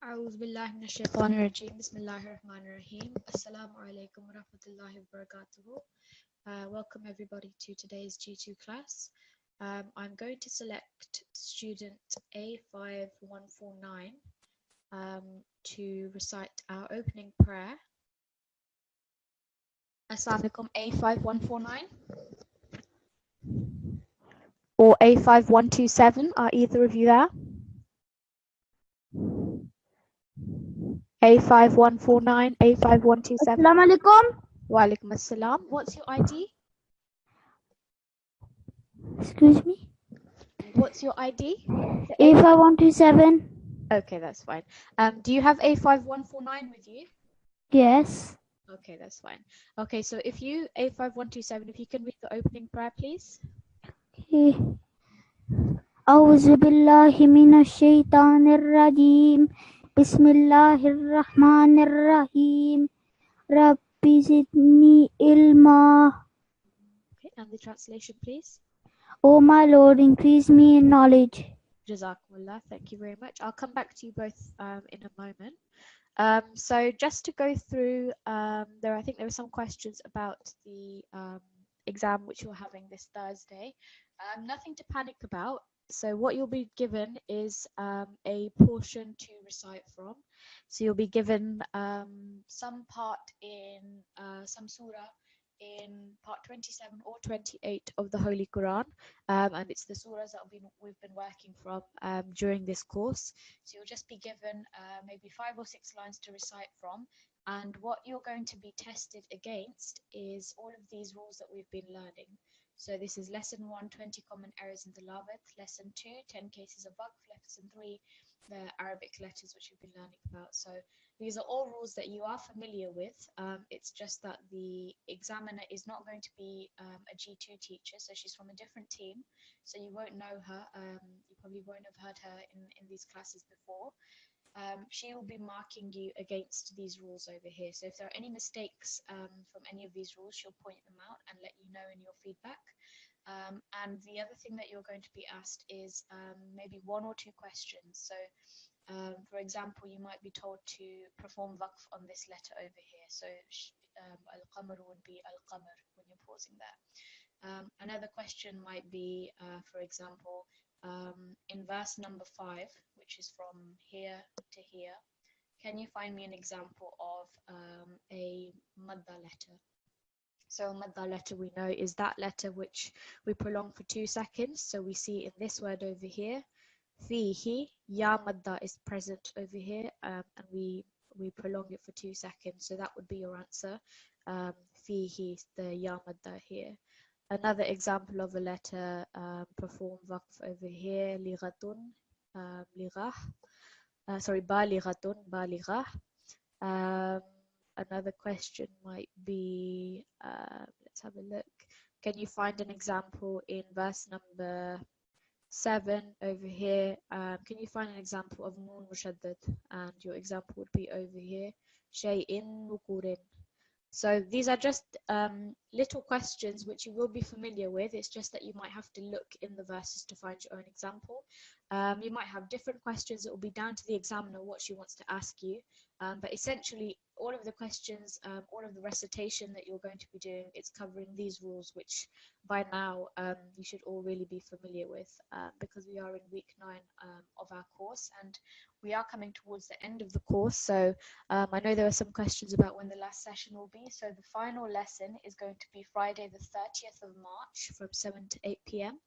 أعوذ بالله من الشيطان الرجيم بسم الله الرحمن الرحيم Assalamu alaikum wa rahmatullahi wa barakatuhu. Welcome everybody to today's G2 class. I'm going to select student A5149 to recite our opening prayer. Assalamu alaikum A5149 or A5127, are either of you there? A5149, A5127. Assalamu alaikum. Wa alaikum assalam. What's your ID? Excuse me. What's your ID? A5127. Okay, that's fine. Do you have A5149 with you? Yes. Okay, that's fine. Okay, so if you, A5127, if you can read the opening prayer, please. Okay. أعوذ بالله من الشيطان الرجيم بسم الله الرحمن الرحيم رب زدني علما. Okay, and the translation, please. O my Lord, increase me in knowledge. Jazakumullah, thank you very much. I'll come back to you both in a moment. So just to go through, I think there were some questions about the exam which you're having this Thursday. Nothing to panic about. So what you'll be given is a portion to recite from. So you'll be given some part in some surah in part 27 or 28 of the Holy Quran, and it's the surahs that we've been working from during this course. So you'll just be given maybe 5 or 6 lines to recite from, and what you're going to be tested against is all of these rules that we've been learning. So this is lesson 1, 20 common errors in Tilawat, lesson 2, 10 cases of waqf, lesson 3, the Arabic letters which we've been learning about. So these are all rules that you are familiar with. It's just that the examiner is not going to be a G2 teacher, so she's from a different team, so you won't know her. You probably won't have heard her in these classes before. She will be marking you against these rules over here. So if there are any mistakes from any of these rules, she'll point them out and let you know in your feedback. And the other thing that you're going to be asked is maybe 1 or 2 questions. So for example, you might be told to perform waqf on this letter over here. So al-qamar would be al-qamar when you're pausing there. Another question might be, for example, in verse number 5, which is from here to here, can you find me an example of a madda letter? So a madda letter, we know, is that letter which we prolong for 2 seconds. So we see in this word over here, fihi, ya madda is present over here, and we prolong it for 2 seconds. So that would be your answer. Fihi, the ya madda here. Another example of a letter perform waqf over here, lighatun, ligah. Sorry, balighatun, baligah. Another question might be, let's have a look. Can you find an example in verse number 7 over here? Can you find an example of noon mushaddad? And your example would be over here, shay'in nukurin. So these are just little questions which you will be familiar with. It's just that you might have to look in the verses to find your own example. You might have different questions. It will be down to the examiner what she wants to ask you. But essentially, all of the questions, all of the recitation that you're going to be doing, it's covering these rules, which by now you should all really be familiar with, because we are in week 9 of our course, and we are coming towards the end of the course. So I know there are some questions about when the last session will be. So the final lesson is going to be Friday the 30th of March from 7 to 8 p.m.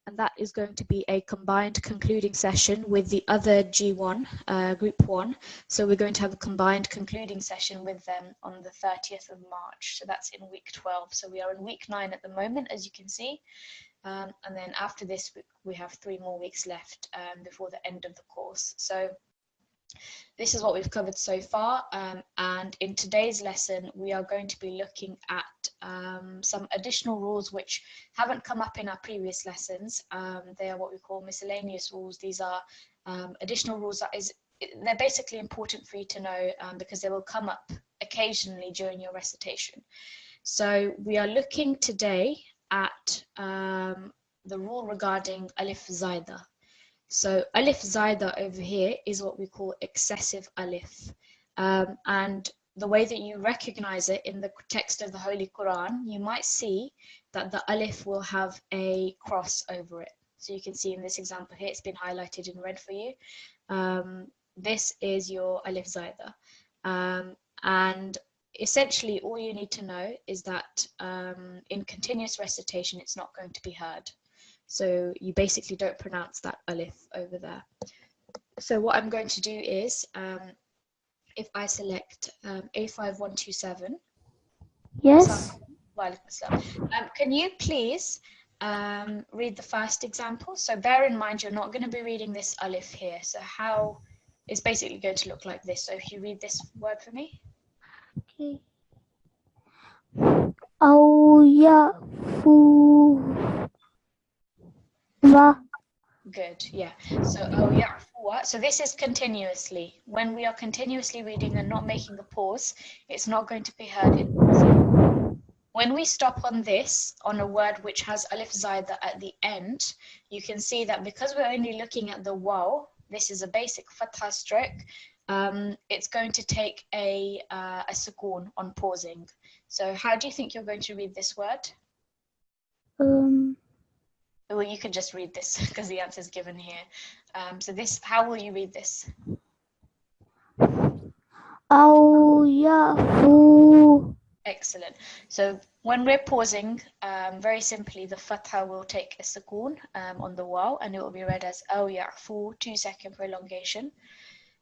And that is going to be a combined concluding session with the other G1, Group 1. So we're going to have a combined concluding session with them on the 30th of March. So that's in week 12. So we are in week 9 at the moment, as you can see. And then after this, we have 3 more weeks left before the end of the course. So this is what we've covered so far, and in today's lesson we are going to be looking at some additional rules which haven't come up in our previous lessons. They are what we call miscellaneous rules. These are additional rules they're basically important for you to know because they will come up occasionally during your recitation. So we are looking today at the rule regarding alif zaida. So alif zaida over here is what we call excessive alif. And the way that you recognize it in the text of the Holy Quran, you might see that the alif will have a cross over it. So you can see in this example here, it's been highlighted in red for you. This is your alif zaida. And essentially all you need to know is that in continuous recitation, it's not going to be heard. So you basically don't pronounce that alif over there. So what I'm going to do is, if I select A5127. Yes. Can you please read the first example? So bear in mind, you're not going to be reading this alif here. So how it's basically going to look like this. So if you read this word for me. Okay. أو يعفو Good, yeah. So ya'fuwa. So this is continuously. When we are continuously reading and not making a pause, it's not going to be heard in. When we stop on this, on a word which has alif zaida at the end, you can see that because we're only looking at the waw, this is a basic fatha stroke, it's going to take a sukoon on pausing. So how do you think you're going to read this word? Well, you can just read this because the answer is given here. So this, how will you read this? أو يعفو. Excellent. So when we're pausing, very simply, the fatha will take a sukoon on the waw, and it will be read as aw ya'fu, 2-second prolongation.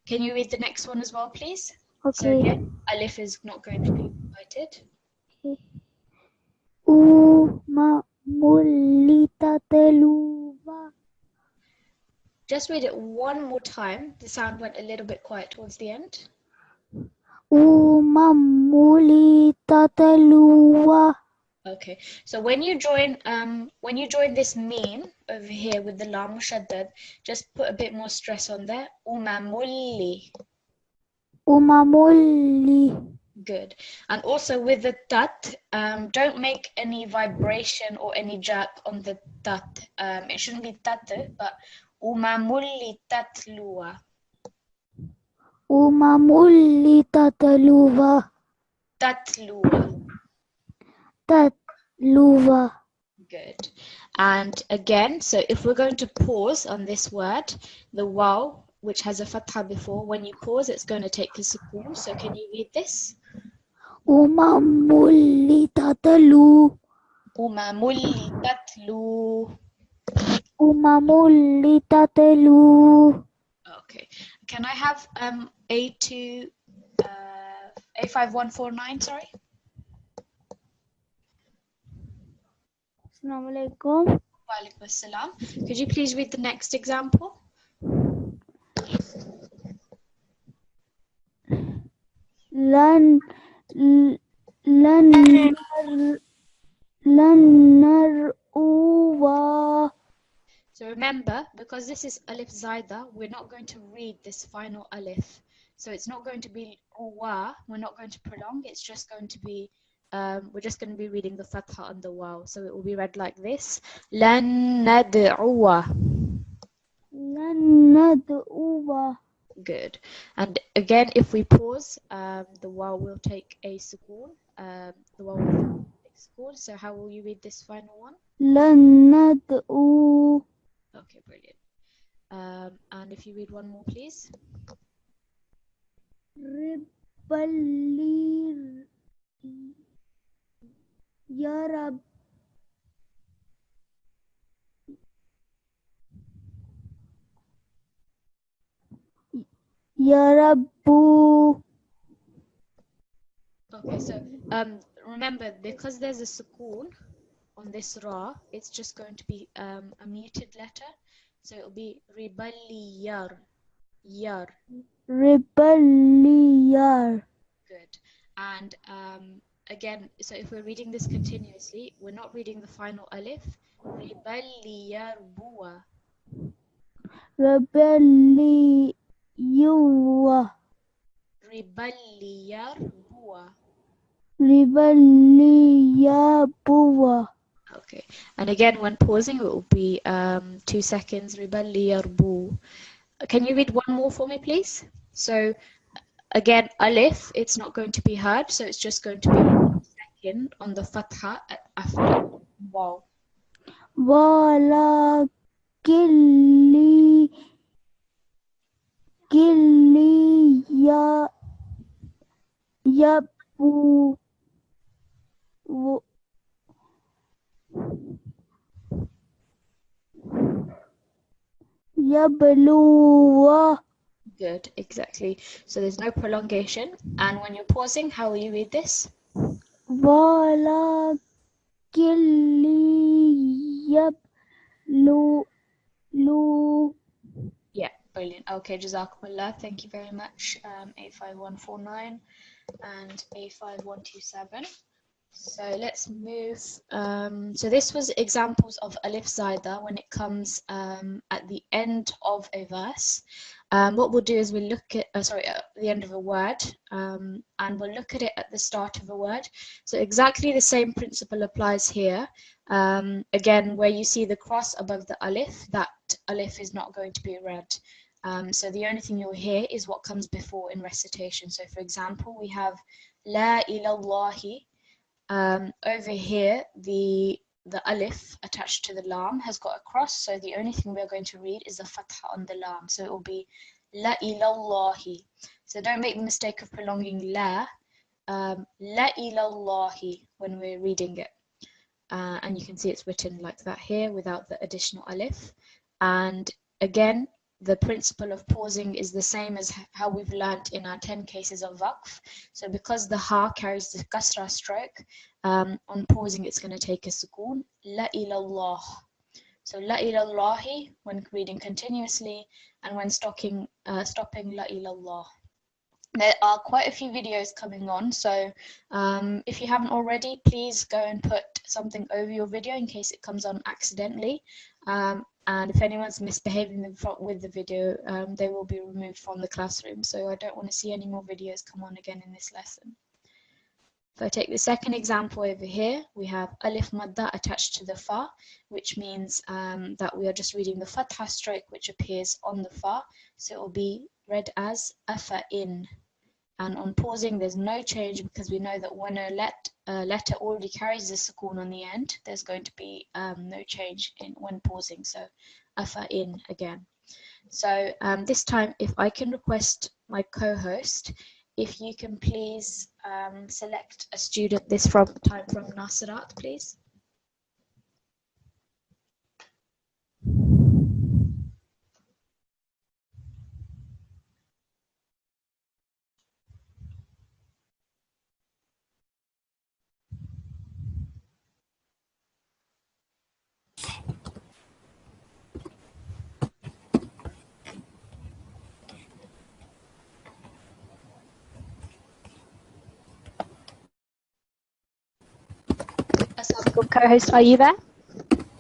Can you read the next one as well, please? Okay. So again, alif is not going to be invited. Okay. Mulitateluva. Just read it one more time. The sound went a little bit quiet towards the end. Mulitateluva. Okay, so when you join this meme over here with the lam mushaddad, just put a bit more stress on there. Umamulli. Umamulli. Good. And also with the tat, don't make any vibration or any jerk on the tat. It shouldn't be tat, but umamulli tatlua. Umamulli tataluva. Tatlua. Tatluva. Good. And again, so if we're going to pause on this word, the waw, which has a fatha before, when you pause, it's going to take a sukoon. So can you read this? Umamulli tatalu. Umamulli tatlu. Umamulli tatalu. Okay. Can I have A5149, sorry? Assalamu alaikum. Wa alaikum assalam. Could you please read the next example? Lan nar'uwa. So remember, because this is alif zaida, we're not going to read this final alif. So it's not going to be uwa, we're not going to prolong, it's just going to be, we're just going to be reading the fatha on the waw. So it will be read like this. Lan nad'uwa. Lan nad'uwa. Good. And again, if we pause, the waw will take a sukoon. The waw will take a sukoon. So how will you read this final one? Lan nad'u. Okay, brilliant. And if you read one more, please. Ribballi ya Rab. Ya Rabbu. Okay, so remember, because there's a sukoon on this ra, it's just going to be a muted letter. So it'll be riballi yar. Yar. Ribballi yar. Good. And again, so if we're reading this continuously, we're not reading the final alif. Riballi yar buwa. Ribballi yuwa. Riballi yar buwa. Ribballi ya buwa. Okay. And again, when pausing, it will be 2 seconds. Riba liyarbu. Can you read one more for me, please? So again, alif, it's not going to be heard, so it's just going to be 1 second on the fatha after wow. ولكن يبلو يبلو Good, exactly. So there's no prolongation. And when you're pausing, how will you read this? ولكن يبلو Yeah, brilliant. Okay, Jazakumullah. Thank you very much. 85149 and 85127. So let's move. So this was examples of alif zaida when it comes at the end of a verse. What we'll do is we'll look at, at the end of a word, and we'll look at it at the start of a word. So exactly the same principle applies here. Again, where you see the cross above the alif, that alif is not going to be read. So the only thing you'll hear is what comes before in recitation. So for example, we have La ilallahi. Over here, the alif attached to the lam has got a cross, so the only thing we're going to read is the fatha on the lam. So it will be La ilallahi. So don't make the mistake of prolonging la. La ilallahi when we're reading it. And you can see it's written like that here without the additional alif. And again, the principle of pausing is the same as how we've learnt in our 10 cases of waqf. So because the ha carries the kasra stroke, on pausing it's going to take a sukoon. La ilallah. So la ilallahi when reading continuously, and when stopping la ilallah. There are quite a few videos coming on, so if you haven't already, please go and put something over your video in case it comes on accidentally. And if anyone's misbehaving with the video, they will be removed from the classroom. So I don't want to see any more videos come on again in this lesson. If I take the second example over here, we have alif madda attached to the fa, which means that we are just reading the fatha stroke which appears on the fa. So it will be read as afa'in. And on pausing, there's no change because we know that when a letter already carries the sukoon on the end, there's going to be no change when pausing. So afa'in again. So this time, if I can request my co-host, if you can please select a student this time from Nasirat, please. Assalamualaikum, co-host, are you there?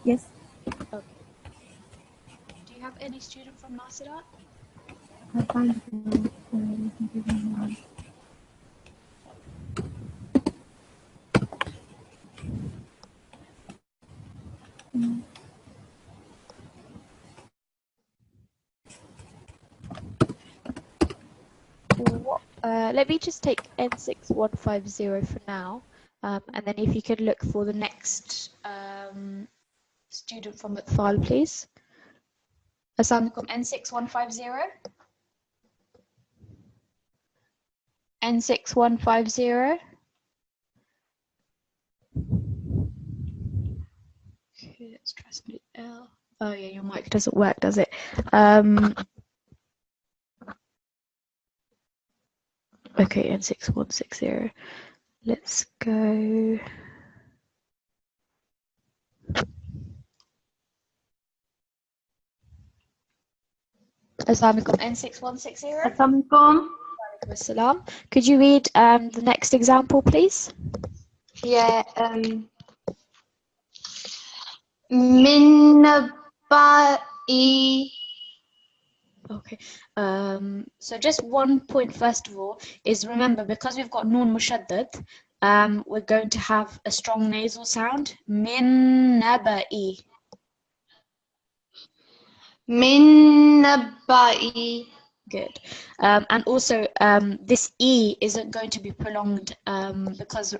Yes. Okay. Do you have any student from Nasirat? Let me just take N6150 for now, and then if you could look for the next student from Atfal, please. Assalamualaikum, N6150. N6150. Okay, let's try somebody else. Oh yeah, your mic doesn't work, does it? Okay, N6160. Let's go. Assalamualaikum, N6160. Assalamualaikum. Assalam. Could you read the next example, please? Yeah. Min naba'i. Okay. So just one point first of all is remember, because we've got noon mushaddad, we're going to have a strong nasal sound. Min naba'i. Min naba'i. Good. And also, this E isn't going to be prolonged because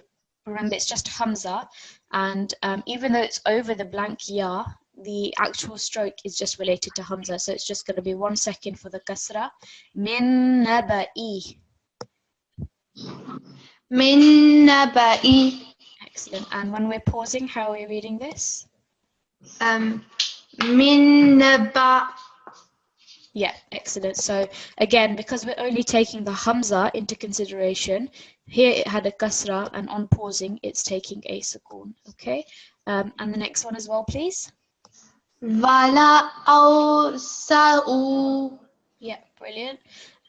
remember it's just Hamza, and even though it's over the blank Ya, the actual stroke is just related to Hamza, so it's just going to be 1 second for the kasra. Min naba'i. Min naba'i. Excellent. And when we're pausing, how are we reading this? Min naba. Yeah, excellent. So again, because we're only taking the Hamza into consideration, here it had a kasra, and on pausing, it's taking a sukoon. Okay. And the next one as well, please. Wala awsa'u. Yeah, brilliant.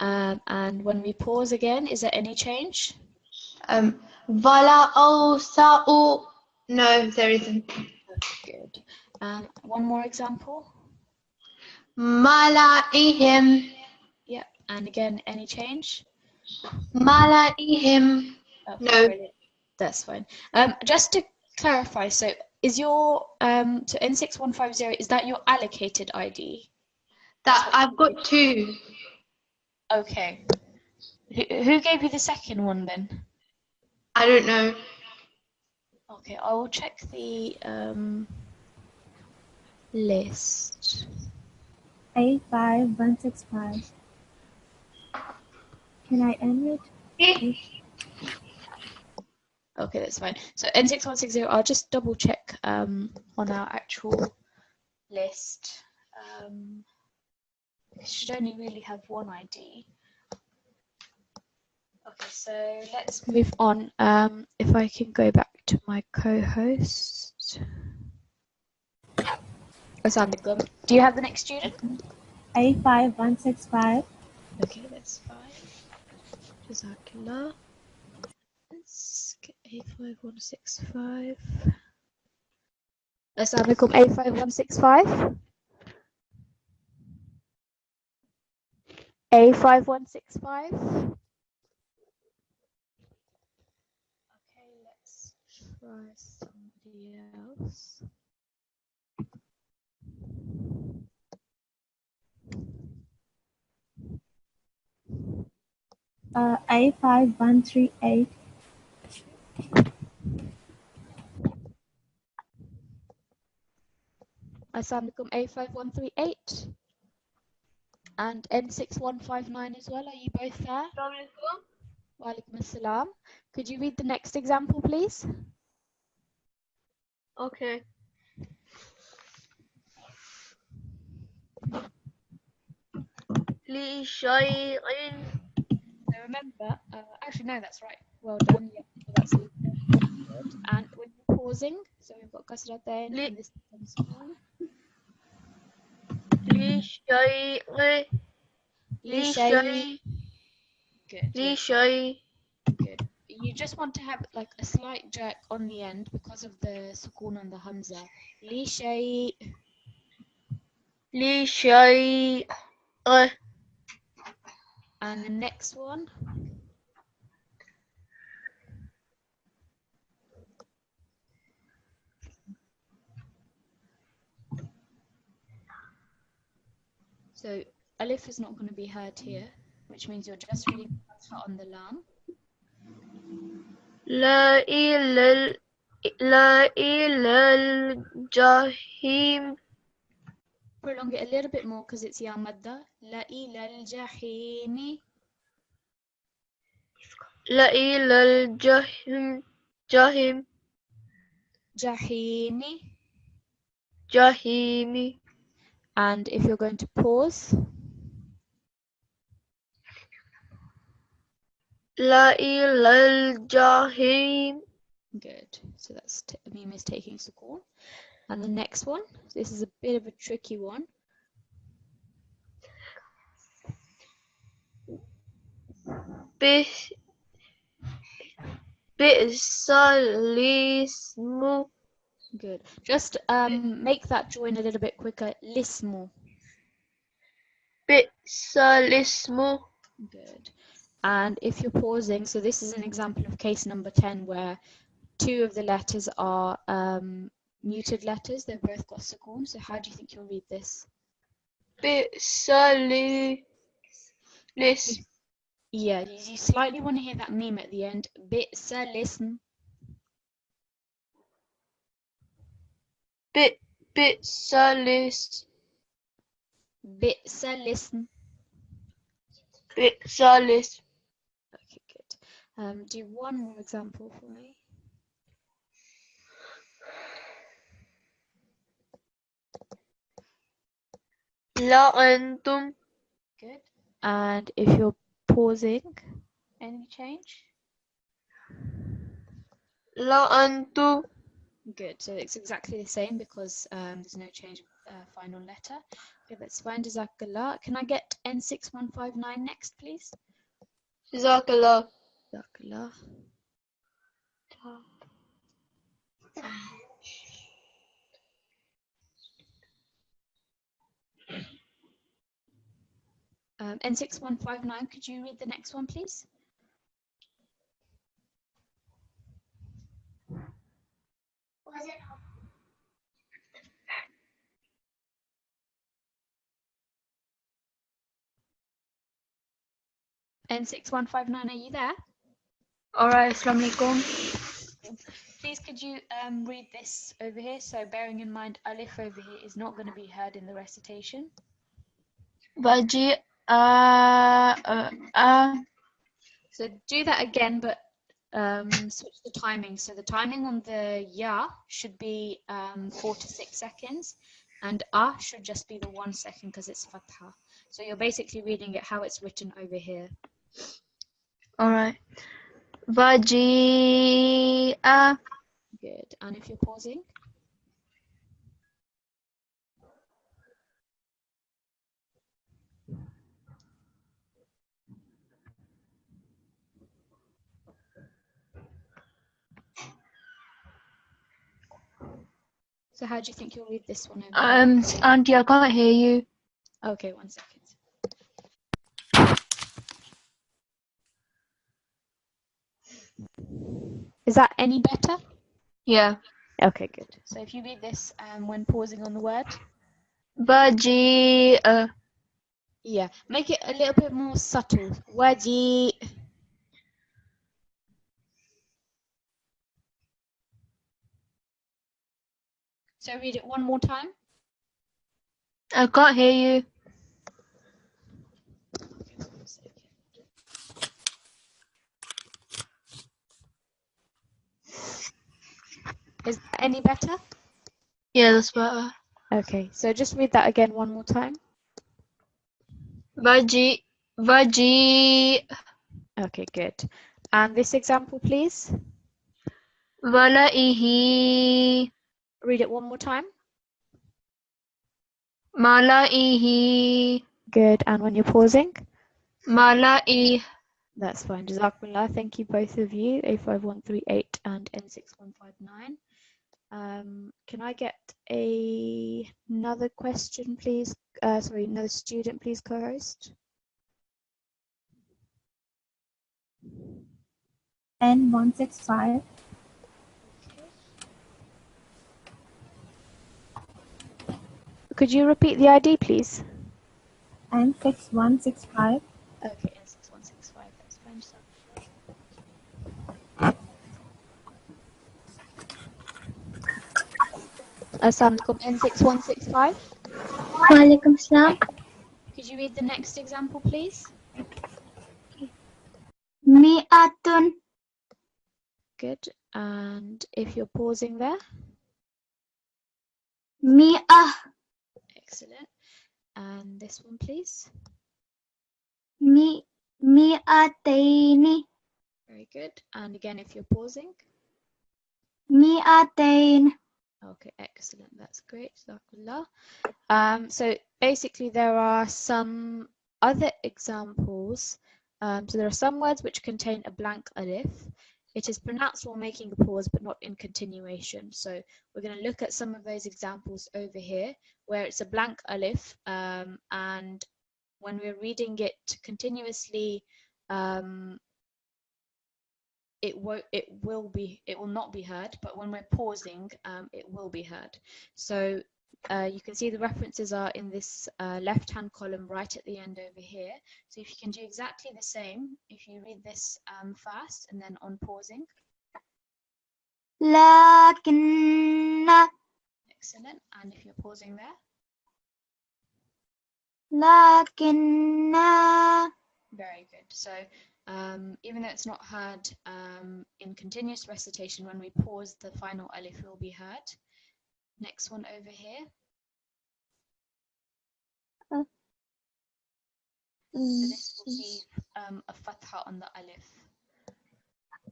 And when we pause again, is there any change? Wala awsa'u. No, there isn't. Good. One more example. Mala'ihim. Yeah, and again, any change? Mala'ihim. Okay, No. brilliant. That's fine. Just to clarify, so is your so N6150, is that your allocated ID? That I've got 2. Okay. Who gave you the second one then? I don't know. Okay, I will check the list. A5165. Can I end it? Okay, that's fine. So N6160, I'll just double check on our actual list. It should only really have one ID. Okay, so let's move on. If I can go back to my co-host. Assalamualaikum. Do you have the next student? A5165. Okay, that's fine. Jazakallah. Let's get A5165. Assalamualaikum, A5165. A5165. Okay, let's try somebody else. A5138. Assalamualaikum, A5138 and N6159 as well. Are you both there? Wa alaikum assalam. Could you read the next example, please? Okay. Li shay'in. So remember, actually no, that's right. Well done. Yeah, so that's good. And when you're pausing, so we've got kasratain and this becomes on. Li shay'in. Li Li shay. shay. Good. Li Yeah, shay. good. You just want to have like a slight jerk on the end because of the sukoon on the hamza. Li shay. Li shay. And the next one. So alif is not going to be heard here, which means you're just reading fatha on the lam. La ilal jahim. Prolong it a little bit more because it's ya madda. La ilal jahimi. La ilal jahim. Jahim. Jahimi. Jahimi. And if you're going to pause, La ilal jahim. good. So that's meme is taking sukoon. And the next one, this is a bit of a tricky one. Bi'salismu. Good. Just make that join a little bit quicker. Lismu. Bi'salismu. Good. And if you're pausing, so this is an example of case number 10 where two of the letters are muted letters. They've both got sukoon. So how do you think you'll read this? بئس Yeah, you slightly want to hear that meme at the end. بئس الاسم. بئس الاسم بئس الاسم. بئس الاسم Okay, good. Do one more example for me. لأنتم Good. And if you're pausing, any change? لأنتم Good. So it's exactly the same because there's no change of final letter. Okay, that's fine. Jazakallah. Can I get N6159 next, please? جزاك الله. Jazakallah. N6159, could you read the next one, please? N6159, are you there? Alright, Assalamu alaikum. Please could you read this over here? So bearing in mind alif over here is not going to be heard in the recitation. وجيء So do that again, but switch the timing. So the timing on the ya should be 4 to 6 seconds, and should just be the 1 second because it's fatha. So you're basically reading it how it's written over here. Alright. وجيء Good. And if you're pausing? So how do you think you'll read this one over here? Auntie, I can't hear you. Okay, 1 second. Is that any better? Yeah. Okay, good. So if you read this when pausing on the word, وجيء yeah, make it a little bit more subtle. Waji. So read it one more time. I can't hear you. Is that any better? Yeah, that's better. Okay, so just read that again one more time. وجيء Okay, good. And this example, please. ولئه Read it one more time. ملئه Good. And when you're pausing? ملئه. That's fine. Jazakallah. Thank you, both of you. A5138 and N6159. Can I get another question, please? Sorry, another student, please, co-host. N165. Could you repeat the ID, please? N6165. Okay, N6165. That's fine. Assalamu alaikum. N6165. Walaikum salam. Could you read the next example, please? Mi'atun. Good. And if you're pausing there? Mi'ah. Excellent. And this one, please. Mi'ataini. Very good. And again, if you're pausing? Mi'atain. Okay, excellent. That's great. Jazakallah. So basically, there are some other examples. So there are some words which contain a blank alif. It is pronounced while making a pause, but not in continuation. So we're going to look at some of those examples over here, where it's a blank alif, and when we're reading it continuously it will not be heard, but when we're pausing, it will be heard. So you can see the references are in this left-hand column right at the end over here. So if you can do exactly the same, if you read this fast and then on pausing. لكن Excellent. And if you're pausing there. لكن Very good. So even though it's not heard in continuous recitation, when we pause, the final alif will be heard. Next one over here. So this will be a fatha on the alif.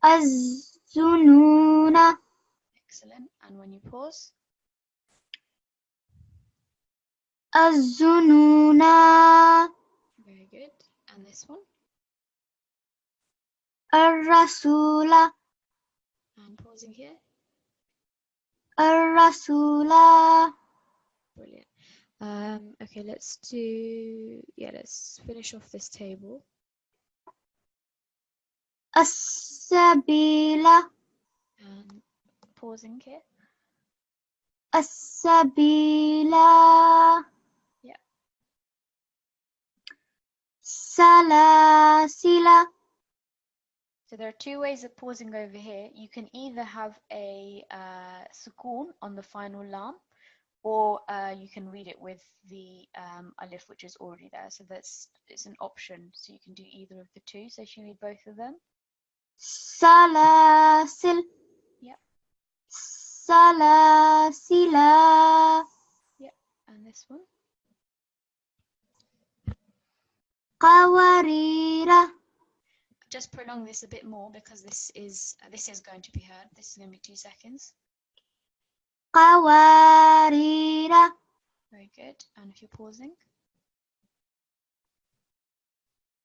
الظنون Excellent. And when you pause. الظنون Very good. And this one. الرسول And pausing here. الرسول. Brilliant. Okay, let's finish off this table. السبيل And pausing here. السبيل. Yeah. سلاسل. So there are two ways of pausing over here. You can either have a sukoon on the final lam, or you can read it with the alif, which is already there. So it's an option. So you can do either of the two. So if you read both of them. سلاسل. Yep. سلاسل. Yep. And this one. قوارير. Just prolong this a bit more because this is going to be heard. This is going to be 2 seconds. قوارير. Very good. And if you're pausing.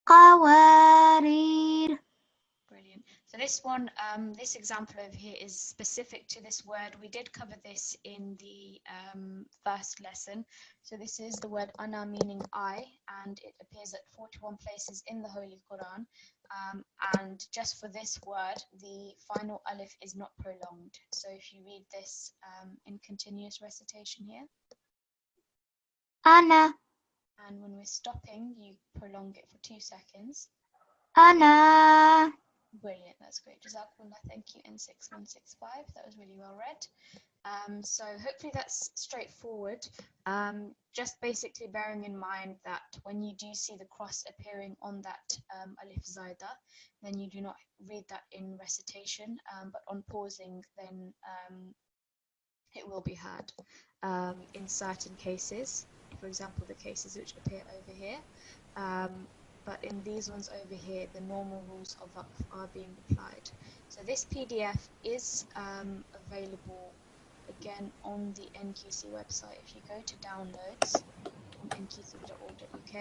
قوارير. Brilliant. So this one, this example over here is specific to this word. We did cover this in the first lesson. So this is the word ana, meaning I, and it appears at 41 places in the Holy Quran. And just for this word, the final alif is not prolonged. So if you read this in continuous recitation here. أنا. And when we're stopping, you prolong it for 2 seconds. أنا. Brilliant, that's great. Jazakallah, thank you. N6165, that was really well read. So hopefully that's straightforward. Just basically bearing in mind that when you do see the cross appearing on that alif zaida, then you do not read that in recitation, but on pausing, then it will be heard in certain cases. For example, the cases which appear over here. But in these ones over here, the normal rules of waqf are being applied. So this PDF is available again on the Nqc website. If you go to downloads on nqc.org.uk,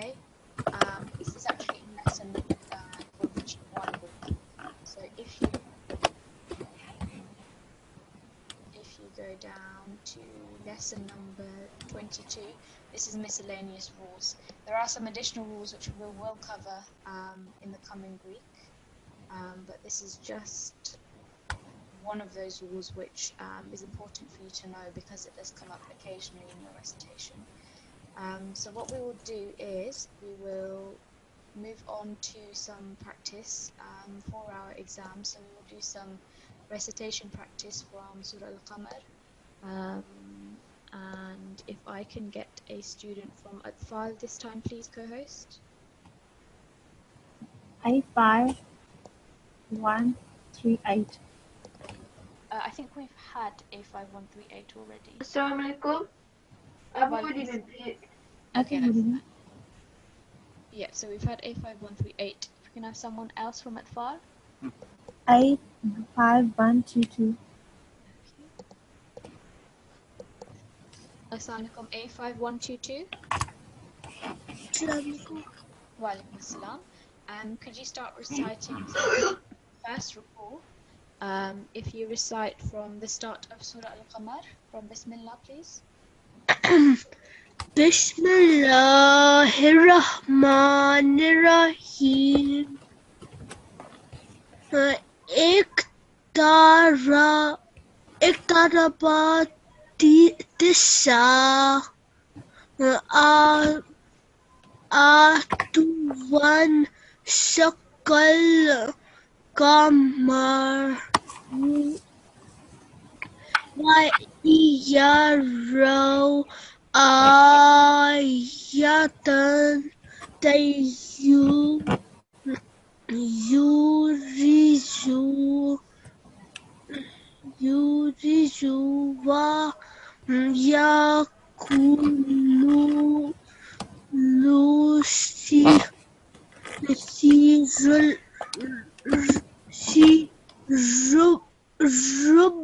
this is actually in lesson for each one week. So if you go down to lesson number 22, this is miscellaneous rules. There are some additional rules which we will cover in the coming week, but this is just one of those rules which is important for you to know because it does come up occasionally in your recitation. So what we will do is we will move on to some practice for our exam. So we will do some recitation practice from Surah Al-Qamar. And if I can get a student from Atfal this time, please, co-host. A5138. I think we've had A5138 already. Assalamualaikum. I've already been picked. Okay, that's fine. Yeah, so we've had A5138. If we can have someone else from Atfal. A5122. Assalamualaikum, A5122. Assalamualaikum. Wa alaikum assalam. Could you start reciting the first ruku? If you recite from the start of Surah Al-Qamar, from Bismillah, please. Bismillahirrahmanirrahim. اقتربت الساعة وانشق القمر وإن يروا آية يورجوا ويقولوا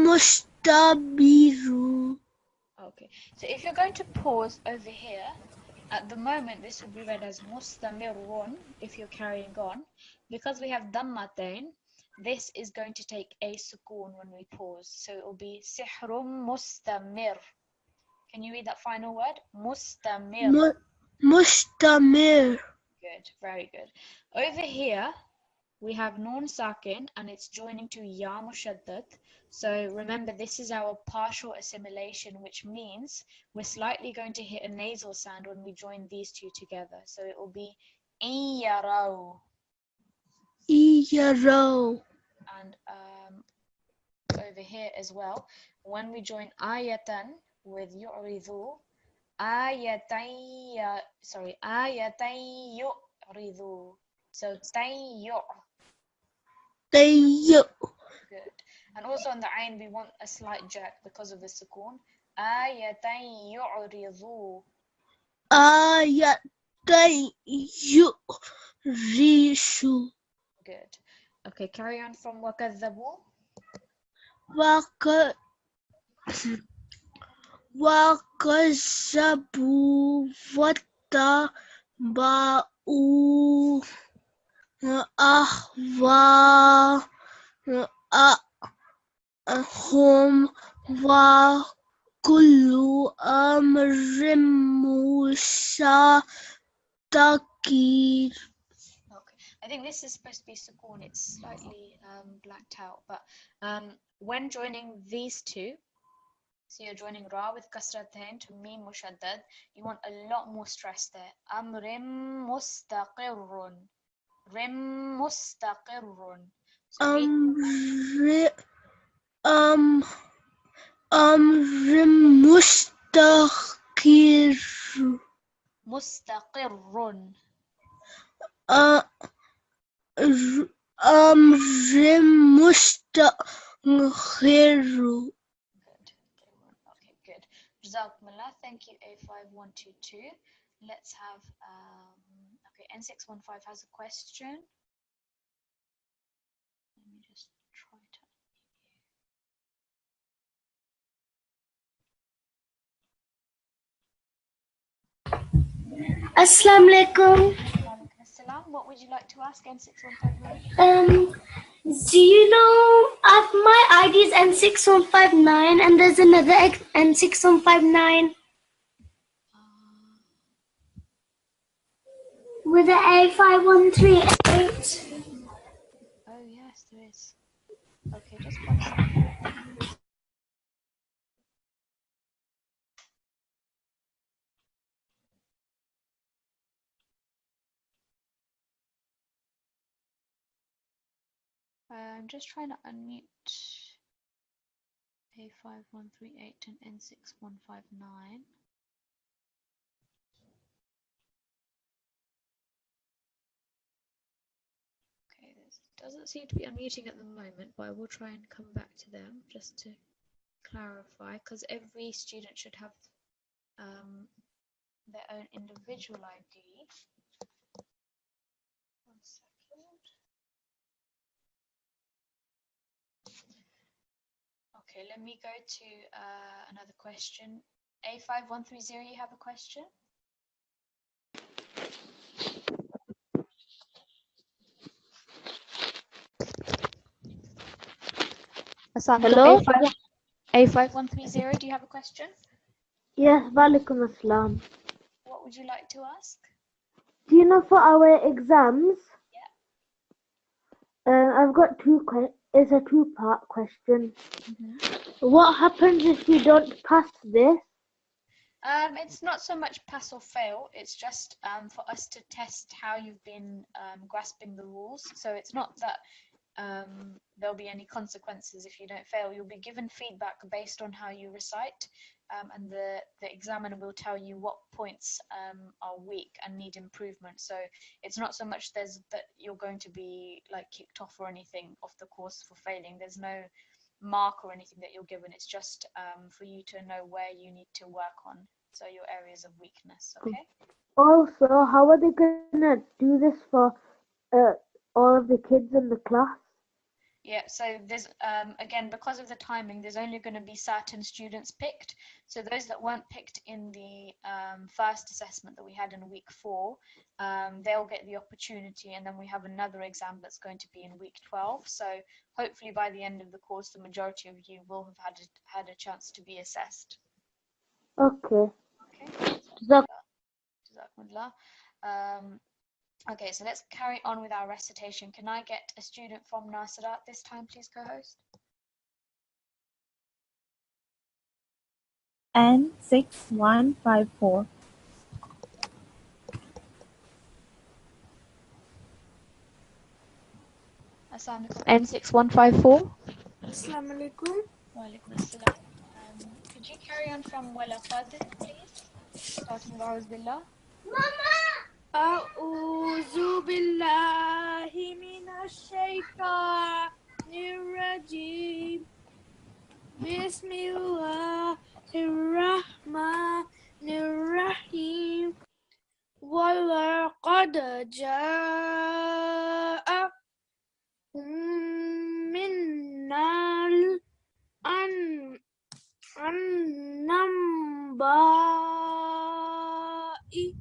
مستبير. Okay, so if you're going to pause over here, at the moment this will be read as mustamirun if you're carrying on. Because we have dammatain, this is going to take a sukoon when we pause. So it will be sihrum mustamir. Can you read that final word? Mustamir. Mustamir. Good, very good. Over here, we have nun sakin and it's joining to ya mushaddad. So remember, this is our partial assimilation, which means we're slightly going to hit a nasal sound when we join these two together. So it will be iyarau. Iyarau. And over here as well, when we join ayatan with yu'ridhu, ayatan yu'ridhu. So tayyu. Tayyu. Good. And also on the ayn, we want a slight jerk because of the sukoon. Ayatan yu'ridhu. Ayatan yu'rishu. Good. Okay, carry on from wakadhabu. وكذبوا واتبعوا أهواءهم وكل أمر مستقيم. Okay, I think this is supposed to be sukoon. It's slightly blacked out, but when joining these two, so you're joining ra with kasratain to mim mushaddad, you want a lot more stress there. Amrim mustaqirrun. Rim mustaqirrun. So مستقر. mustaqirrun. مستقر. Okay, good. Jazakumullah. Thank you, A5122. Let's have, okay, N615 has a question. Let me just try to. Assalamu alaikum. Assalam. What would you like to ask N6159? Do you know my ID is N6159 and there's another N6159 with an A5138. Oh yes, there is. Okay, just one second. I'm just trying to unmute A5138 and N6159. Okay, this doesn't seem to be unmuting at the moment, but I will try and come back to them just to clarify, because every student should have their own individual ID. One second. Okay, let me go to another question. A5130, you have a question? Hello? A5130, do you have a question? Yes, walaikum assalam. What would you like to ask? Do you know for our exams, I've got it's a two-part question. What happens if you don't pass this? It's not so much pass or fail, it's just for us to test how you've been grasping the rules. So it's not that there'll be any consequences if you don't fail. You'll be given feedback based on how you recite, and the examiner will tell you what points are weak and need improvement. So it's not so much that you're going to be like kicked off or anything off the course for failing. There's no mark or anything that you're given. It's just for you to know where you need to work on, so your areas of weakness. Okay. Also, how are they gonna do this for all of the kids in the class? Yeah, so there's again, because of the timing, there's only going to be certain students picked. So those that weren't picked in the first assessment that we had in week 4, they'll get the opportunity, and then we have another exam that's going to be in week 12. So hopefully by the end of the course, the majority of you will have had a chance to be assessed. Okay. Okay. Jazakumullah. Okay, so let's carry on with our recitation. Can I get a student from Nasirat this time, please, co-host? N6154. Assalamu alaikum. N6154. Assalamu alaikum. Wa alaikum assalam. Could you carry on from Walaqad, please? Starting with A'udhu Billah. أعوذ بالله من الشيطان الرجيم بسم الله الرحمن الرحيم ولقد جاءهم من الأنباء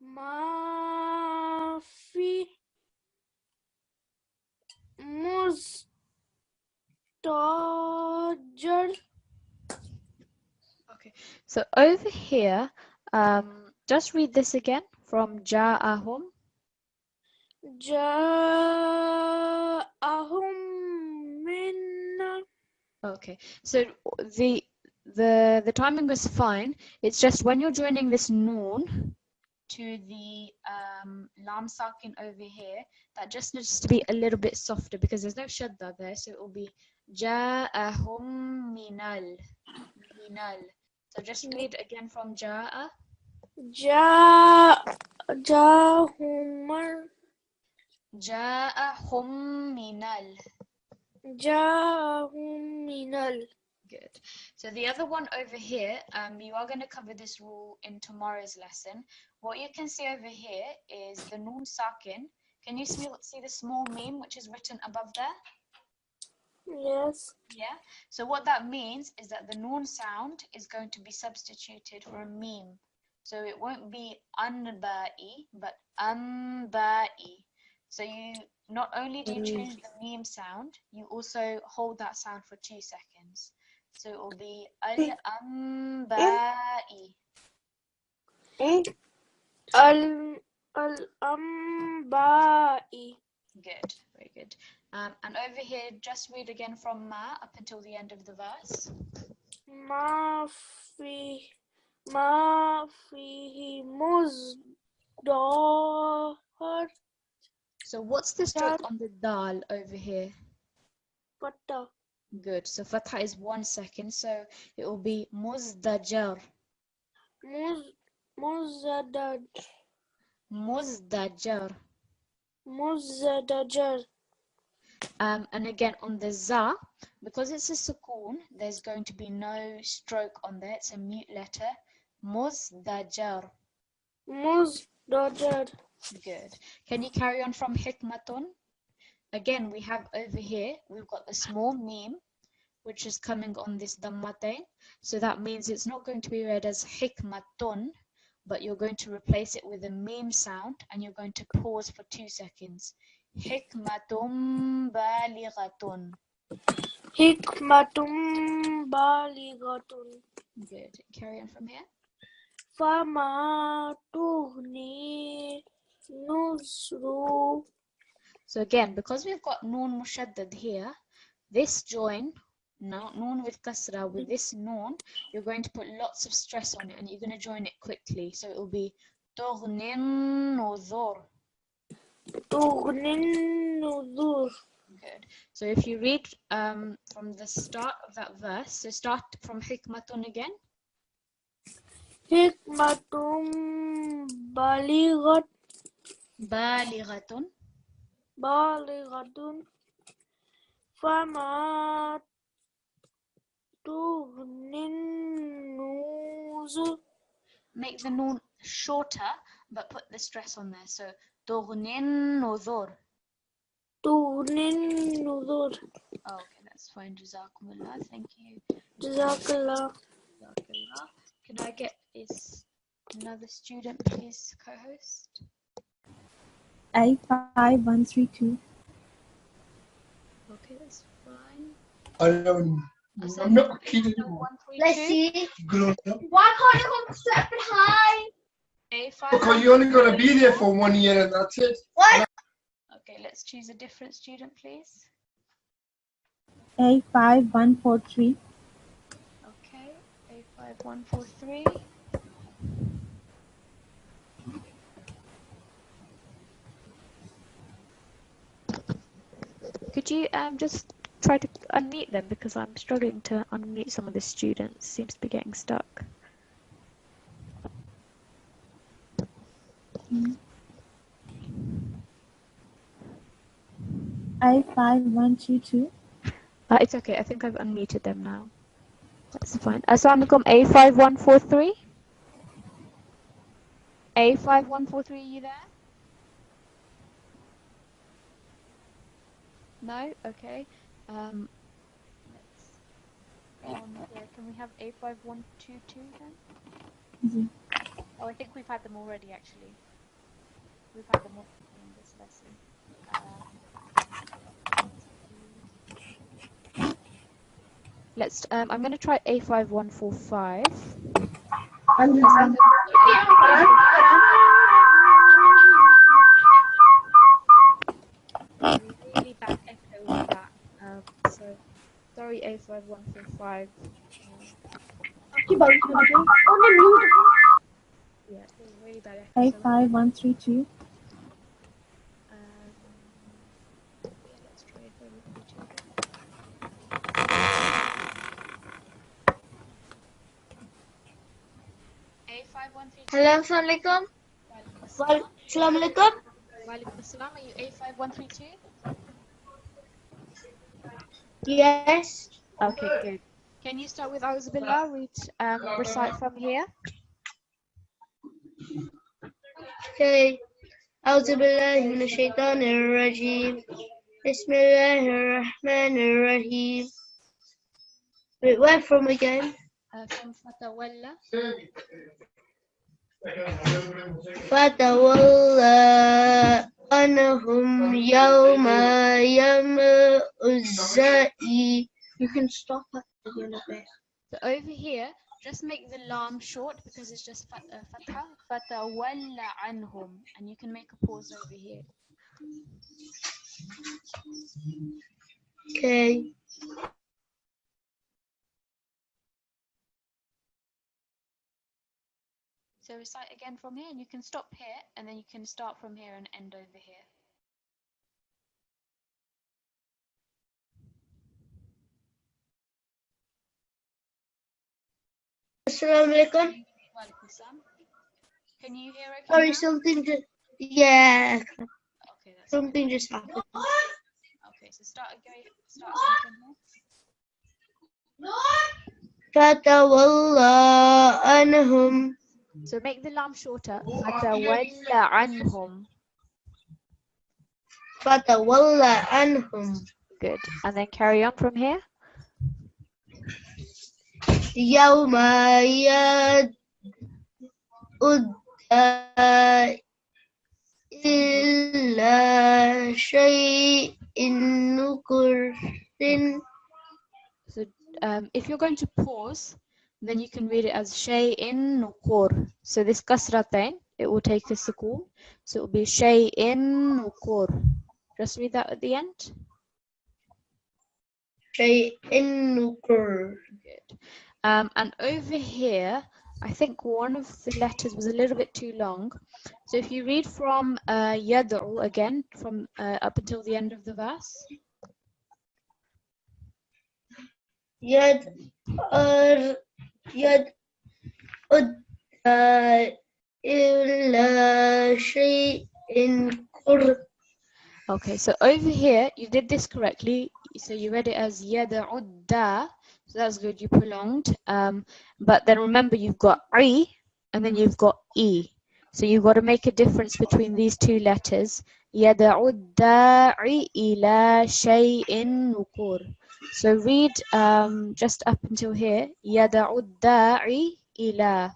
ما في مزدجر. Okay, so over here, just read this again from Ja'ahum. جاءهم من Okay, so the timing was fine. It's just when you're joining this noon to the lam sakin over here, that just needs to be a little bit softer because there's no shadda there, so it will be ja'ahum minal. So just read again from ja'a. Ja'ahum minal. جاءهم من Good. So the other one over here, you are going to cover this rule in tomorrow's lesson. What you can see over here is the noon sakin. Can you see the small meme which is written above there? Yes. Yeah. So what that means is that the noon sound is going to be substituted for a meme. So it won't be anba'i, but amba'i. So you not only do you change the meme sound, you also hold that sound for 2 seconds. So it will be al-amba'i. الأنباء. Good, very good. And over here, just read again from Ma up until the end of the verse. ما فيه مزدجر. So what's the stroke on the dal over here? Fatha. Good. So fatha is 1 second. So it will be muzdajar. مزدجر. Muzdajar. مزدجر. And again on the za, because it's a sukoon, there's going to be no stroke on there. It's a mute letter. Muzdajar. مزدجر. Good. Can you carry on from hikmatun? Again, we have over here, we've got the small meme, which is coming on this dammatain. So that means it's not going to be read as hikmatun, but you're going to replace it with a meme sound, and you're going to pause for 2 seconds. Hikmatum balighatun. Hikmatum balighatun. Good. Carry on from here. Fama tuhni nusru So again, because we've got noon mushaddad here, this join, noon with kasra, with this noon, you're going to put lots of stress on it and you're going to join it quickly. So it will be tughnin nuzur. تغني النذور. Good. So if you read from the start of that verse, so start from hikmatun again. حكمة بالغة بالغة فما تغني النذر. Make the noon shorter, but put the stress on there. So tughnin nuzur. تغني النذور. Oh, okay, that's fine. Jazakumullah. Thank you. جزاك الله. Jazakallah. Can I get another student, please, co-host? A5132. Okay, that's fine. I'm not kidding you. Let's see. Grown up. Why can't you come step behind? A5. Because you're only going to be there for 1 year and that's it. What? Okay, let's choose a different student, please. A5143. Okay, A5143. Could you just try to unmute them, because I'm struggling to unmute some of the students. Seems to be getting stuck. A5122. It's okay. I think I've unmuted them now. That's fine. Assalamu alaikum. A5143. A5143, are you there? No? Okay. Let's here. Can we have A5122 then? Oh, I think we've had them already, actually. We've had them all in this lesson. Let's. I'm going to try A5145. Really bad echo with that. So sorry, A5145. Yeah, it was really bad echo. A5132. Yeah, let's try A5132 again. A5132. Hello, Assalamualaikum. Assalamualaikum. Walaikum assalam. Are you A5132? Yes. Okay, good. Can you start with A'udhu Billah? Recite from here. Okay. أعوذ بالله من الشيطان الرجيم. بسم الله الرحمن الرحيم. Wait, where from again? From Fatawalla. فتولى عنهم يوم الزائي. You can stop at the end of it. So over here, just make the lam short because it's just fatha. Fatawalla anhum, and you can make a pause over here. Okay. So recite again from here, and you can stop here, and then you can start from here and end over here. Assalamualaikum. Walaikum assalam. Can you hear okay? Sorry, now? something just Okay, that's something just happened. okay. So start again from here. فتولى عنهم. So make the lam shorter. Fatawalla anhum. فتولى عنهم. Good. And then carry on from here. يوم يدعى إلا شيء نكر. So if you're going to pause, then you can read it as shay'in nukur. So this kasratain, it will take a sukoon. So it will be shay'in nukur. Just read that at the end. شيء نكر. Good. And over here, I think one of the letters was a little bit too long. So if you read from yad'u again, from up until the end of the verse. يد إلا شيء كر. Okay, so over here, you did this correctly. So you read it as yad'udda. So that's good, you prolonged. But then remember, you've got I and then you've got E. So you've got to make a difference between these two letters. Yad'udda'i ila shay'in nukur. So read just up until here. Yad'udda'i ila.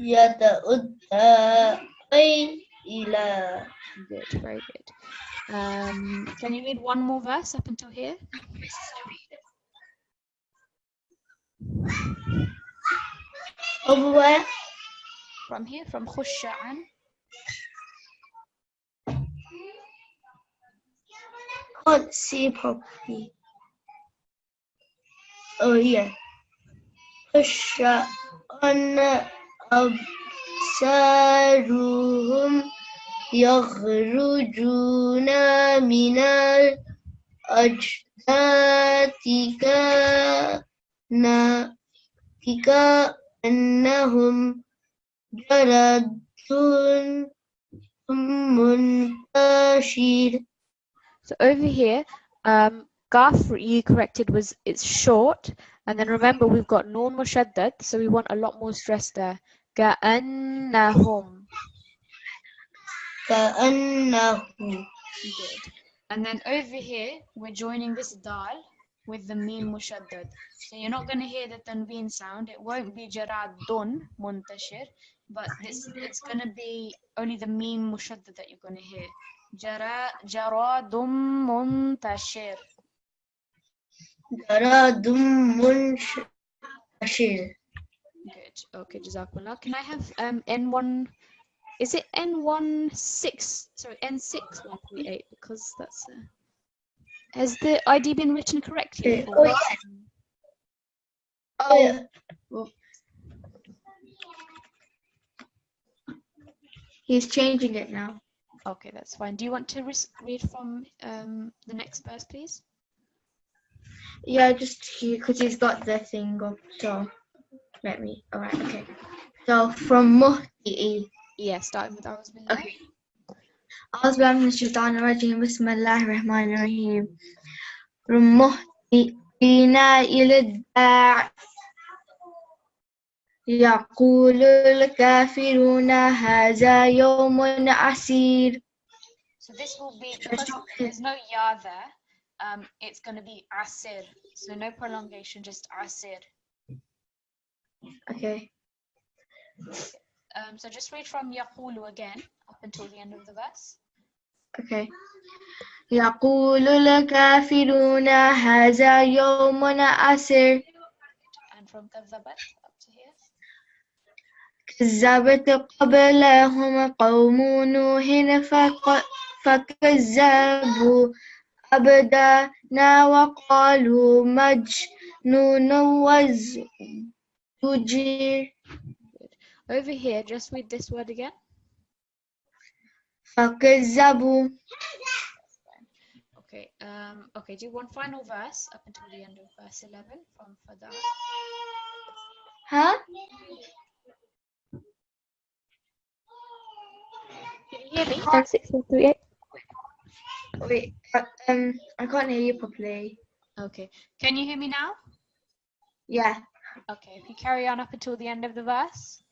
يدعي إلى. Good, very good. Can you read one more verse up until here? Over From here, from Khusha'an. can't see properly. Oh yeah. خش أن أبصارهم يخرجون من الأجداث كأنهم جراد منتشر. So over here, Gaf you corrected was it's short, and then remember we've got Noon Mushaddad, so we want a lot more stress there. Ka'annahum. كأنه. Good. And then over here, we're joining this dal with the Meen Mushaddad. So you're not going to hear the Tanween sound. It won't be Jaradun Muntashir, but it's going to be only the Meen Mushaddad that you're going to hear. Jaradum Muntashir. جراد منتشر. Good. Okay, Jazakallah. Can I have N1? Is it N16? Sorry, N6138 because that's. Has the ID been written correctly? Oh yeah. Oh yeah. He's changing it now. Okay, that's fine. Do you want to read from the next verse, please? Yeah, just because he's got the thing up. So let me. All right. Okay. So from Muhti'i. Yeah, starting with A'udhu Billah. Okay. أعوذ بالله من الشيطان الرجيم بسم الله الرحمن الرحيم مهطعين إلى الداع يقول الكافرون هذا يوم عسير. So this will be, because there's no ya there, it's going to be asir. So no prolongation, just asir. Okay. So just read from yaqulu again up until the end of the verse. Okay. يقول الكافرون هذا يوم عسير. And from kadhabat up to here. كذبت قبلهم قوم نوح فكذبوا عبدنا وقالوا مجنون وازدجر. Over here, just read this word again. فكذبوا. Okay. Okay. Do one final verse up until the end of verse 11 from Fada. Huh? Can you hear me? 6138. Wait. I can't hear you properly. Okay. Can you hear me now? Yeah. Okay. If you carry on up until the end of the verse.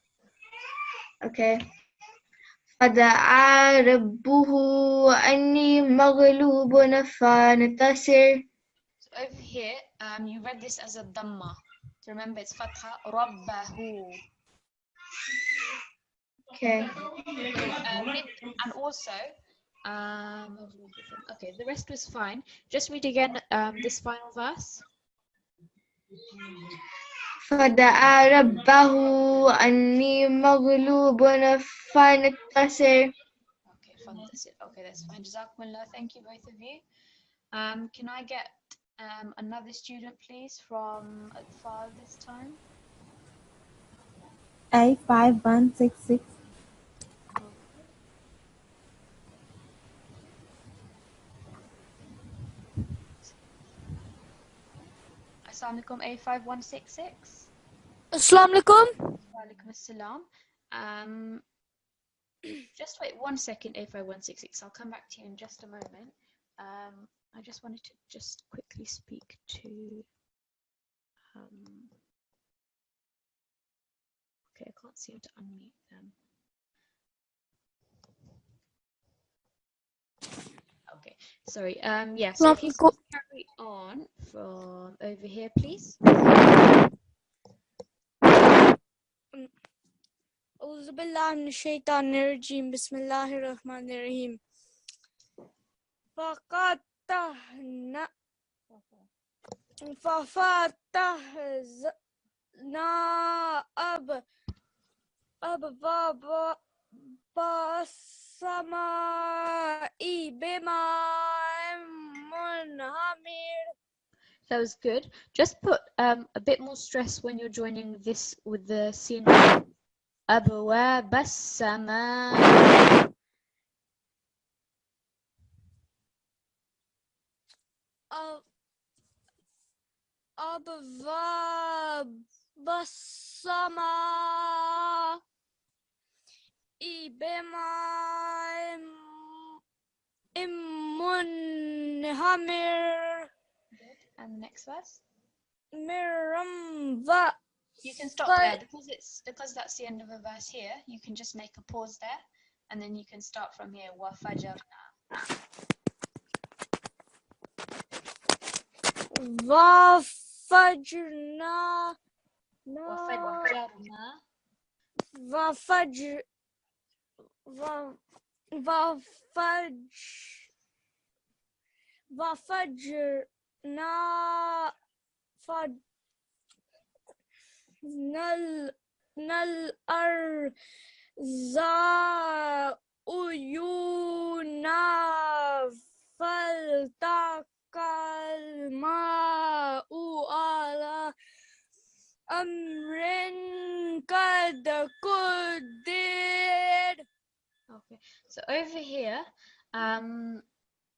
Okay. فدعا ربه أني مغلوب فانتصر. So over here, you read this as a dhamma. So remember, it's fatha rabbahu. Okay. And also, okay, the rest was fine. Just read again this final verse. فدعا ربه أني مغلوب فانتصر. Okay, fantastic. Okay, that's fine. Jazakumullah. Thank you, both of you. Can I get another student, please, from Atfal this time? A5166. Assalamu alaikum, A5166. Assalamu alaikum. Wa alaikum assalam. Just wait 1 second, A5166. I'll come back to you in just a moment. I just wanted to just quickly speak to. Okay, I can't seem to unmute them. Okay, sorry. Yeah, so if you could carry on from over here, please. أعوذ بالله من الشيطان الرجيم بسم الله الرحمن الرحيم ففتحنا أبواب السماء بماء منهمر. That was good. Just put a bit more stress when you're joining this with the sin. أبواب السماء. أبواب السماء بماء منهمر. And the next verse. مرمى. You can stop there because that's the end of a verse here. You can just make a pause there, and then you can start from here. وَفَجَرْنَا. وَفَجْرْنَا. وَفَجْرْنَا الأرض عيونا فالتقى الماء على أمر قد قدر. Okay, so over here,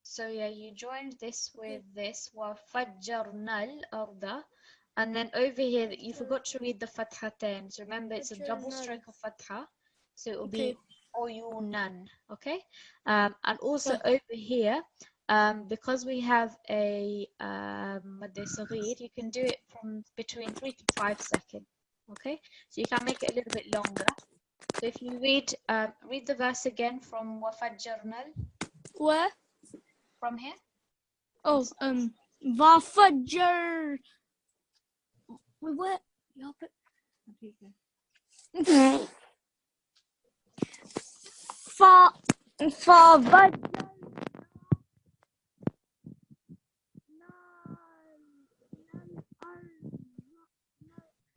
so yeah, you joined this with this وَفَجَّرْنَا الْأَرْضَ, and then over here that you forgot to read the fathatain. So remember, it's a double stroke of fatha, so it will be uyunan. Okay, and also over here, because we have a madde saghir, you can do it from between 3 to 5 seconds. Okay, so you can make it a little bit longer. So if you read the verse again from وَفَجَّرْنَا. Where? From here. Oh, وَفَجَّر. What?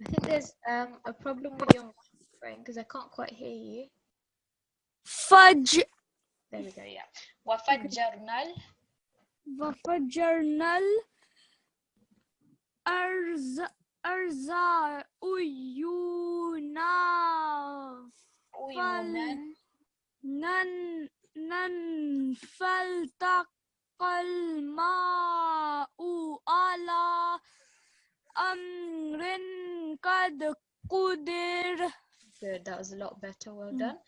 I think there's a problem with your microphone because I can't quite hear you. There we go, yeah. وَفَجَّرْنَا الأرض عيونا فالتقى الماء على أمر قد قدر. Good, that was a lot better, well done.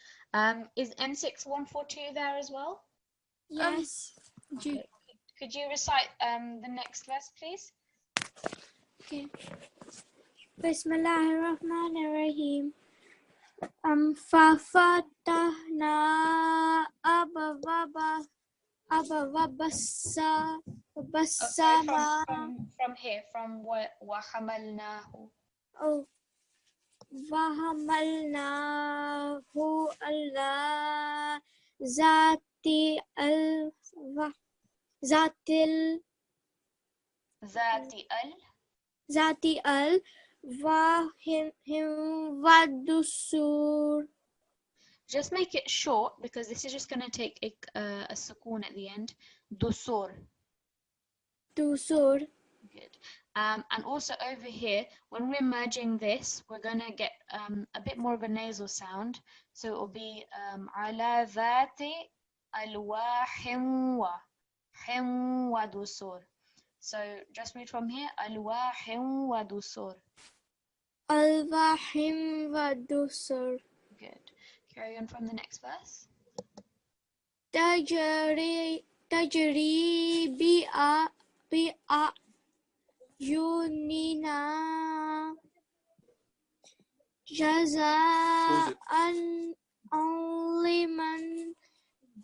Is N6 142 there as well? Yes. Okay. Could you recite the next verse, please? Okay. Bismillahirrahmanirrahim. ففتحنا أبواب السماء. From here, from وَحَمَلْنَاهُ. Oh. وَحَمَلْنَاهُ عَلَى ذات الألواح Wahim Wadusur. Just make it short because this is just going to take a sukoon at the end. Dusur. Dusur. Good. And also over here, when we're merging this, we're going to get a bit more of a nasal sound. So it will be ala dhati alwahim wa dusur. So just read from here. Alwahim wa dusur. Alwahim Wadusur. Good. Carry on from the next verse. Tajri bi'a Yunina Jaza'an liman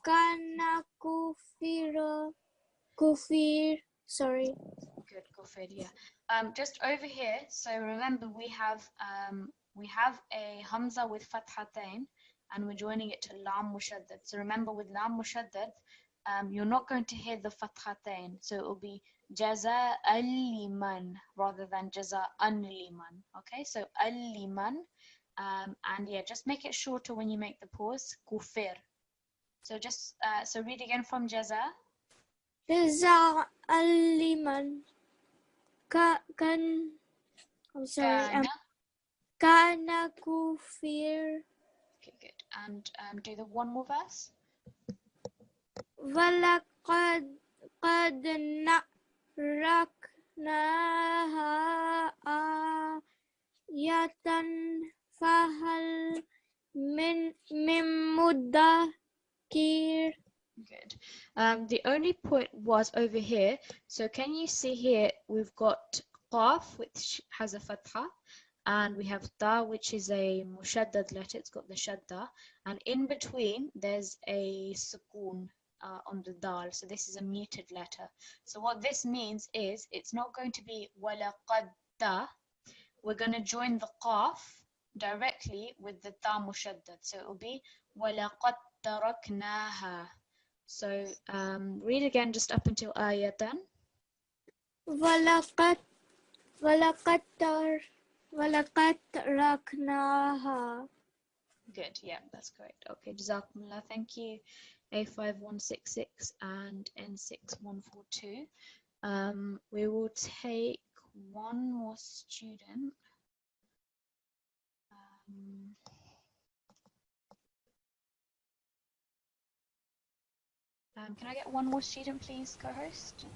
kana kufir. Sorry. Good, kufir, yeah. Just over here, so remember we have a hamza with fathatain and we're joining it to lam mushaddad. So remember with lam mushaddad, you're not going to hear the fathatain. So it will be jaza al-liman rather than jaza an-liman. Okay, so al-liman. And yeah, just make it shorter when you make the pause. Kufir. So just so read again from jaza. Jaza al-liman. I'm sorry. Kana kufir. Okay, good. And do the one more verse. Walaqad raknaha ayatan fahal min muddakir. Good. The only point was over here. So can you see here we've got qaf, which has a fatha, and we have ta, which is a mushaddad letter. It's got the shadda, and in between there's a sukoon on the dal. So this is a muted letter. So what this means is it's not going to be walaqadda. We're going to join the qaf directly with the ta mushaddad. So it will be walaqad taraknaha. So read again just up until ayatan. Walaqad raknaha. Good, yeah, that's correct. Okay, Jazakumullah, thank you. A5166 and N6142. We will take one more student. Can I get one more student, please, co-host?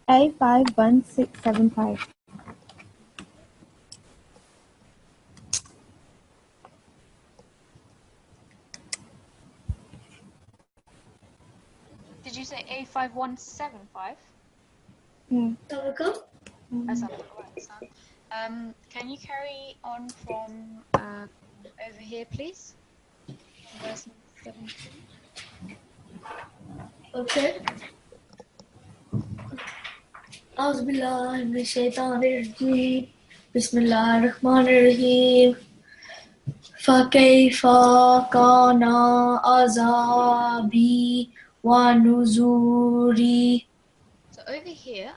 A51675. Did you say A5175? Yeah. Can you carry on from over here, please? Verse 17. Okay. أعوذ بالله من الشيطان الرجيم بسم الله الرحمن الرحيم فكيف كان عذابي ونذري. So over here,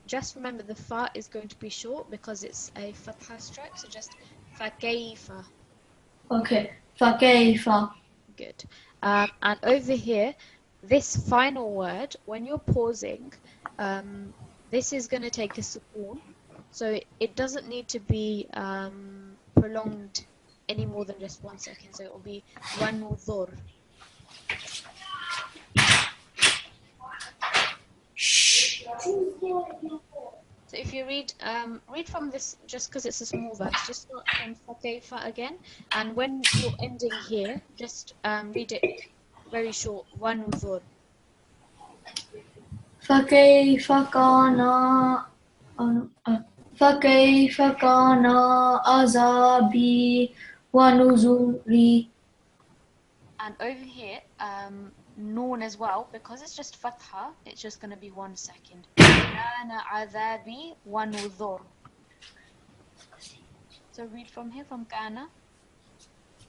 just remember the fa is going to be short because it's a fatha stroke. So just fakayfa. Okay. فكيف. Good. And over here, this final word, when you're pausing, this is going to take a sukoon. So it doesn't need to be prolonged any more than just 1 second. So it will be wanudhur. So if you read from this, just because it's a small verse, just start from fakayfa again, and when you're ending here, just read it very short. Wanudhur. فكيف كان عذابي ونذري. And over here, noon as well, because it's just fatha, it's just going to be 1 second. Kana adhabi wa nudhur. So read from here, from kana.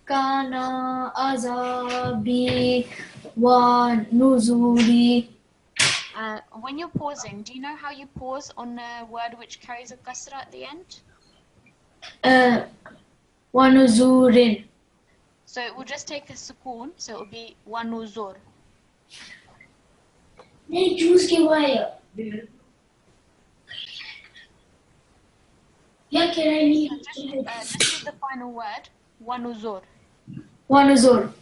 Kana azabi wa nuzuri. When you're pausing, do you know how you pause on a word which carries a kasra at the end? Wanuzurin. So it will just take a sukoon, so it will be wanuzur. नहीं juice के हुआ है या कह रहा नहीं Just read the final word, wanuzur. Wanuzur.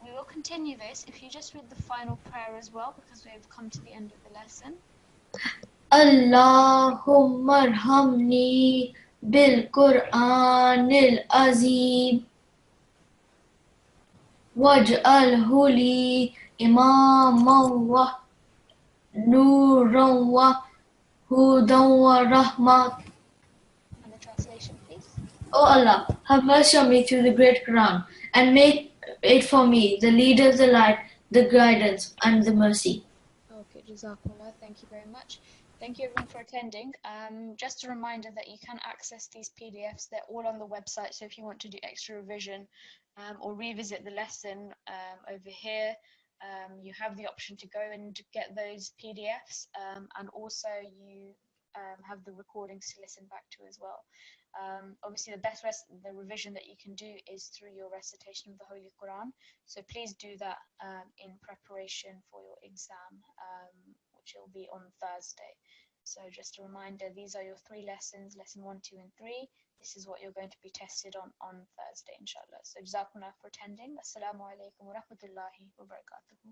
We will continue this if you just read the final prayer as well, because we have come to the end of the lesson. Allahumma arhamni bil Qur'anil azim waj'alhu li imaman wa nuran wa hudan wa rahmat. And the translation, please. O Allah, have mercy on me through the great Quran and make it for me the leader of the light, the guidance and the mercy. Okay, Jazakallah, thank you very much. Thank you everyone for attending. Just a reminder that you can access these PDFs, they're all on the website, so if you want to do extra revision or revisit the lesson over here, you have the option to go and get those PDFs, and also you have the recordings to listen back to as well. Obviously the revision that you can do is through your recitation of the Holy Quran, so please do that in preparation for your exam, which will be on Thursday. So just a reminder, these are your 3 lessons, lesson 1, 2 and 3. This is what you're going to be tested on Thursday, inshallah. So jazakumullah for attending. Assalamu alaikum wa rahmatullahi wa barakatuhu.